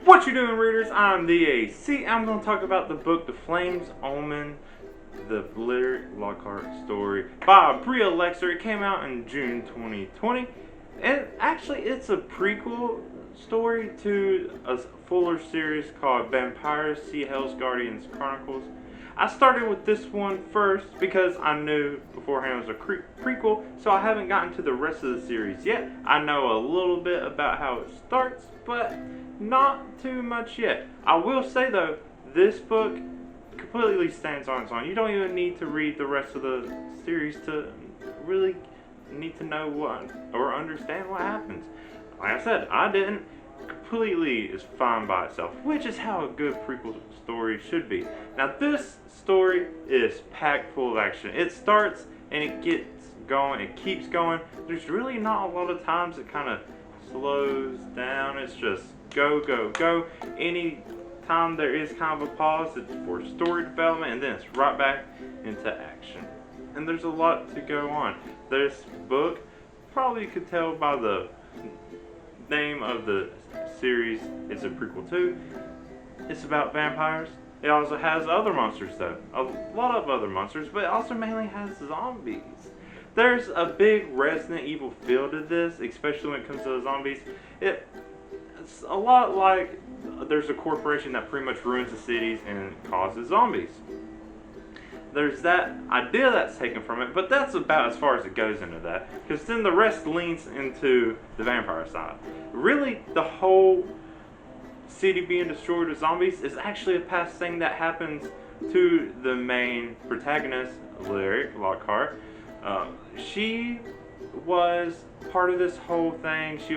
What you doing, readers? I'm the AC. I'm going to talk about the book The Flames Omen, the Lockheart story by Bria Lexor. It came out in June 2020. And actually, it's a prequel story to a fuller series called Vampiracy, Guardian Chronicles. I started with this one first because I knew beforehand it was a prequel, so I haven't gotten to the rest of the series yet. I know a little bit about how it starts, but not too much yet. I will say though, this book completely stands on its own. You don't even need to read the rest of the series to really need to know what or understand what happens. Like I said, I didn't. Completely is fine by itself, which is how a good prequel story should be. Now this story is packed full of action. It starts and it gets going, it keeps going. There's really not a lot of times it kind of slows down. It's just go, go, go. Any time there is kind of a pause, it's for story development, and then it's right back into action. And there's a lot to go on. This book, probably you could tell by the name of the series, is a prequel too. It's about vampires. It also has other monsters though. A lot of other monsters, but it also mainly has zombies. There's a big Resident Evil feel to this, especially when it comes to the zombies. It's a lot like there's a corporation that pretty much ruins the cities and causes zombies. There's that idea that's taken from it, but that's about as far as it goes into that, because then the rest leans into the vampire side. Really, the whole city being destroyed with zombies is actually a past thing that happens to the main protagonist, Lockheart. She was part of this whole thing. She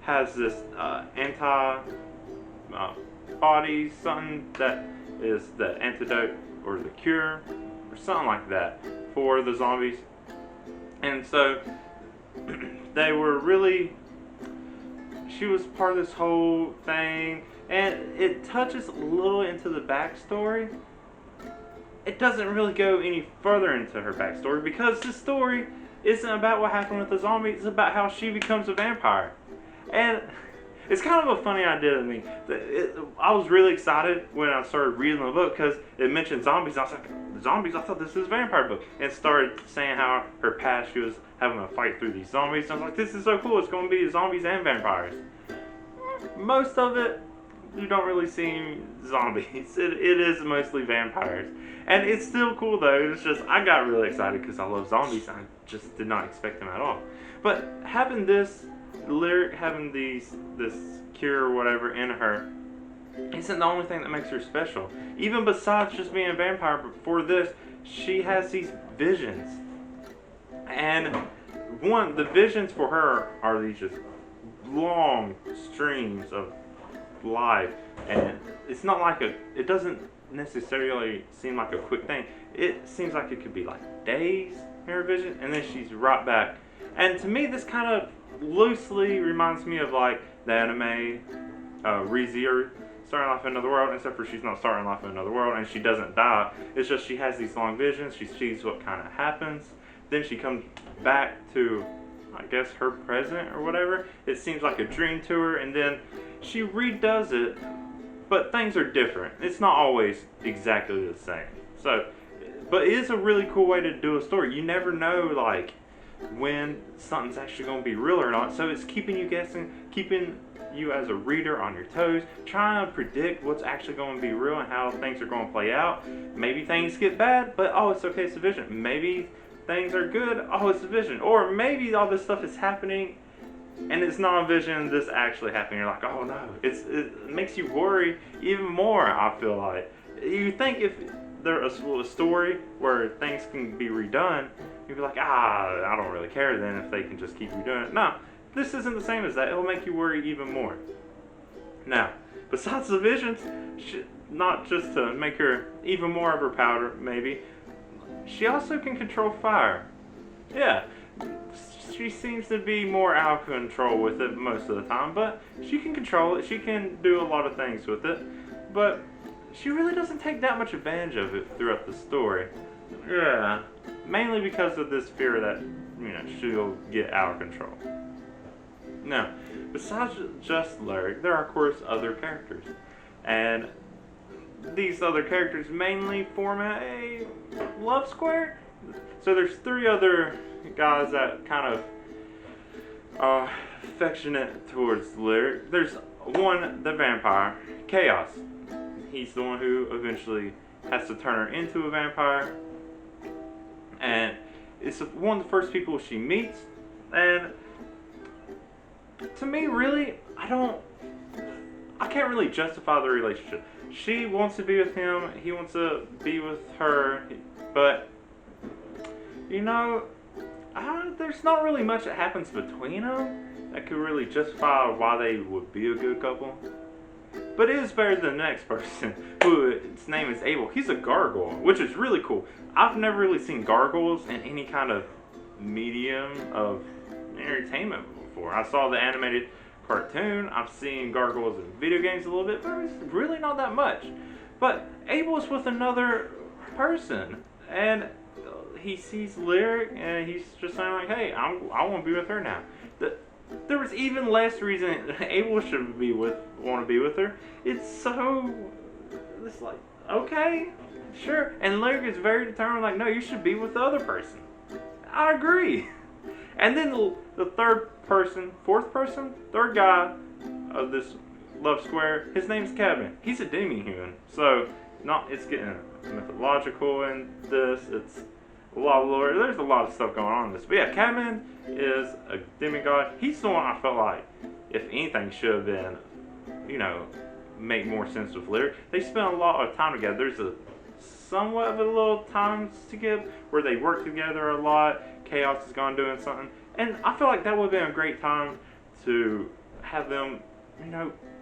has this body, something that is the antidote or the cure or something like that for the zombies. And so they were really, she was part of this whole thing, and it touches a little into the backstory. It doesn't really go any further into her backstory because the story isn't about what happened with the zombie, it's about how she becomes a vampire. And it's kind of a funny idea to me. I was really excited when I started reading the book because it mentioned zombies. I was like, zombies? I thought this was a vampire book. And it started saying how her past, she was having a fight through these zombies. And I was like, this is so cool. It's going to be zombies and vampires. Most of it, you don't really see zombies. It is mostly vampires. And it's still cool though. It's just, I got really excited because I love zombies. I just did not expect them at all. But having this having this cure or whatever in her isn't the only thing that makes her special. Even besides just being a vampire, before this, she has these visions. And the visions for her are these just long streams of life. And it's not like it doesn't necessarily seem like a quick thing. It seems like it could be like days in her vision, and then she's right back. And to me, this kind of loosely reminds me of like the anime ReZero, starting off in another world, except for she's not starting off in another world and she doesn't die. It's just she has these long visions, she sees what kind of happens, then she comes back to, I guess, her present or whatever. It seems like a dream to her, and then she redoes it, but things are different. It's not always exactly the same. So, but it is a really cool way to do a story. You never know, like, when something's actually going to be real or not, so it's keeping you guessing, keeping you as a reader on your toes, trying to predict what's actually going to be real and how things are going to play out. Maybe things get bad, but oh, it's okay, it's a vision. Maybe things are good, oh, it's a vision. Or maybe all this stuff is happening and it's not a vision, this actually happening. You're like, oh no, it makes you worry even more. I feel like you think if there's a story where things can be redone, you'd be like, I don't really care then if they can just keep redoing it. No, this isn't the same as that. It'll make you worry even more. Now, besides the visions, not just to make her even more of her powder, maybe, she also can control fire. Yeah, she seems to be more out of control with it most of the time, but she can control it. She can do a lot of things with it, but she really doesn't take that much advantage of it throughout the story. Yeah, mainly because of this fear that, she'll get out of control. Now, besides just Lyric, there are of course other characters. And these other characters mainly form a love square. So there's 3 other guys that kind of are affectionate towards Lyric. There's one, the vampire, Chaos. He's the one who eventually has to turn her into a vampire. And it's one of the first people she meets. And to me, really, I can't really justify the relationship. She wants to be with him, he wants to be with her, but, you know, there's not really much that happens between them that could really justify why they would be a good couple. But it is better than the next person, who his name is Abel. He's a gargoyle, which is really cool. I've never really seen gargoyles in any kind of medium of entertainment before. I saw the animated cartoon, I've seen gargoyles in video games a little bit, but it's really not that much. But Abel's with another person, and he sees Lyric, and he's just saying like, hey, I want to be with her now. There was even less reason Abel should want to be with her. It's like, okay, sure. And Lyric is very determined, like, no, you should be with the other person. I agree. And then the third guy of this love square, his name's Kevin. He's a demi-human. So, it's getting mythological in this. It's a lot of lore. There's a lot of stuff going on in this. But yeah, Kevin is a demigod. He's the one I felt like, if anything, should have been, make more sense with Lyric. They spend a lot of time together. There's a somewhat of a little time skip where they work together a lot. Chaos is gone doing something. And I feel like that would have been a great time to have them,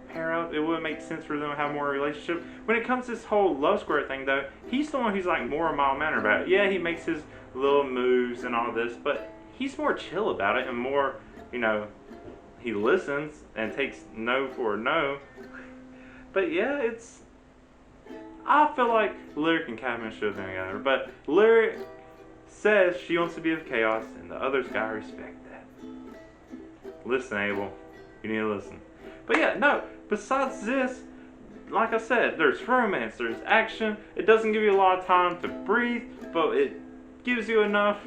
pair up. It would make sense for them to have more relationship. When it comes to this whole love square thing, though, he's the one who's like more mild-mannered about it. Yeah, he makes his little moves and all this, but he's more chill about it and more, he listens and takes no for a no. But yeah, I feel like Lyric and Catman should have been together, but Lyric says she wants to be with Chaos, and the others gotta respect that. Listen, Abel, you need to listen. But yeah, no, besides this, like I said, there's romance, there's action. It doesn't give you a lot of time to breathe, but it gives you enough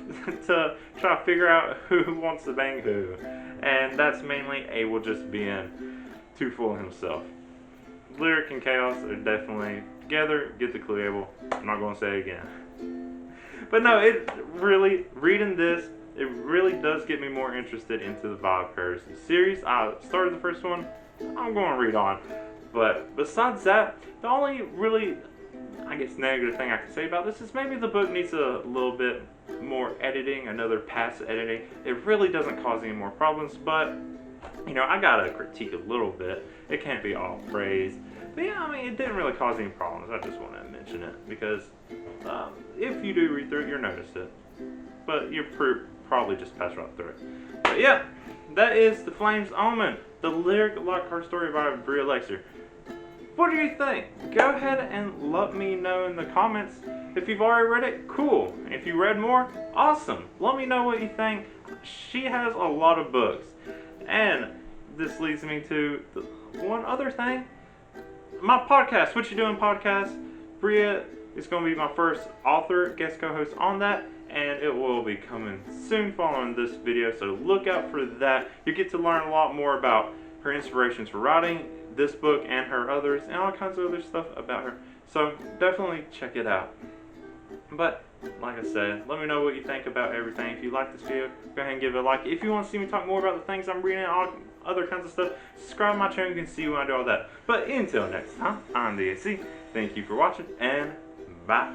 to try to figure out who wants to bang who. And that's mainly Abel just being too full of himself. Lyric and Chaos are definitely together. Get the clue, Abel. I'm not going to say it again. But no, reading this, it really does get me more interested into the Vampiracy series. I started the first one. I'm going to read on. But besides that, the only really, negative thing I can say about this is maybe the book needs a little bit more editing, another pass editing. It really doesn't cause any more problems, but, I gotta critique a little bit. It can't be all praise. But yeah, it didn't really cause any problems. I just want to mention it because if you do read through it, you'll notice it. But you'll probably just pass right through it. But yeah, that is The Flames Omen, the Lyric Lockheart story by Bria Lexor. What do you think? Go ahead and let me know in the comments. If you've already read it, cool. If you read more, awesome. Let me know what you think. She has a lot of books. And this leads me to one other thing. My podcast, Whatcha Doin podcast. Bria is going to be my first author, guest co-host on that. And it will be coming soon following this video. So look out for that. You get to learn a lot more about her inspirations for writing this book and her others and all kinds of other stuff about her. So definitely check it out. But like I said, let me know what you think about everything. If you like this video, go ahead and give it a like. If you want to see me talk more about the things I'm reading and all other kinds of stuff, subscribe to my channel. You can see when I do all that. But until next time, I'm DAC. Thank you for watching and bye.